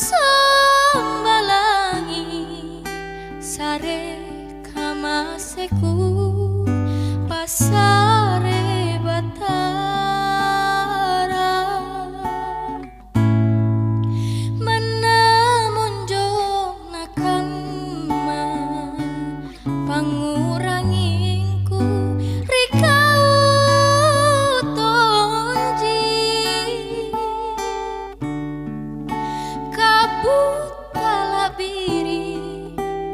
sambalangi sare kamaseku pasare batara menamunjong nakama panguranginku rikau tonji kabut talabiri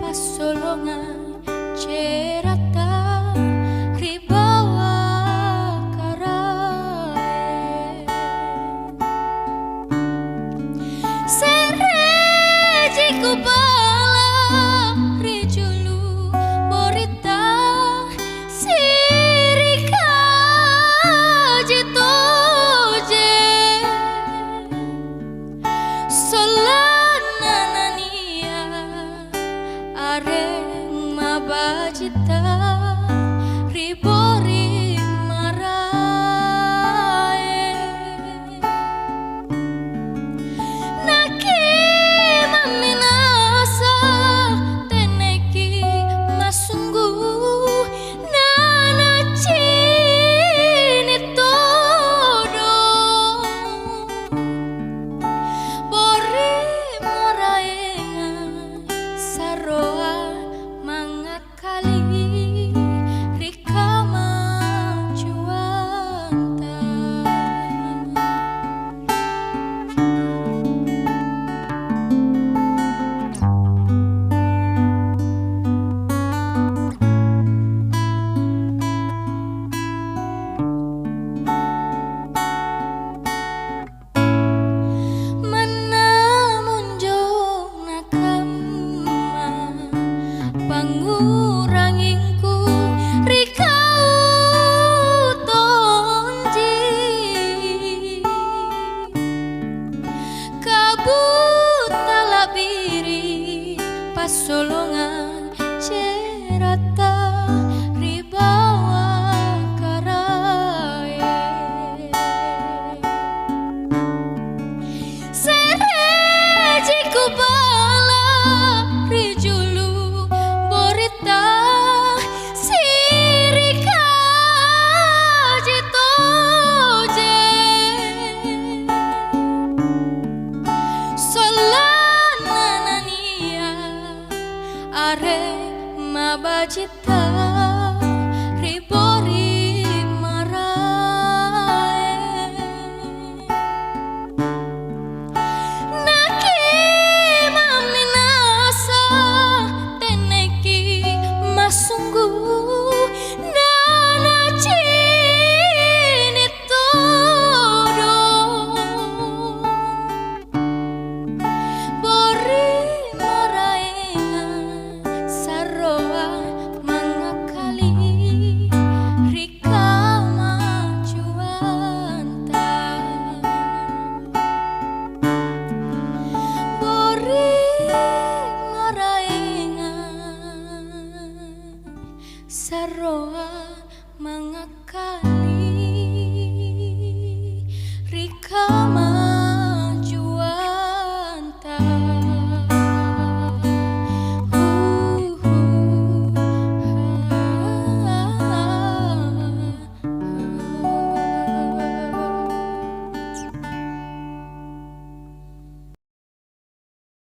pasolongan cerata ribawa karae sereji kubala rijulu borita sirika jitoje solana nania areng mabajita ribori marae naki maminasa teneki masunggu nana cini todo bori maraenga saroa mangakali rikama juanta menamunjong nakama panguranginku rikau tonji kabut talabiri pasolongan cerata ribawa karae sereji kubala rijulu borita sirika jitoje solana nania are mabajita ribori marae naki maminasa teneki masunggu nana cini todo bori maraenga saroa mangakali rikama juanta bori maraenga saroa mangakali rikama juanta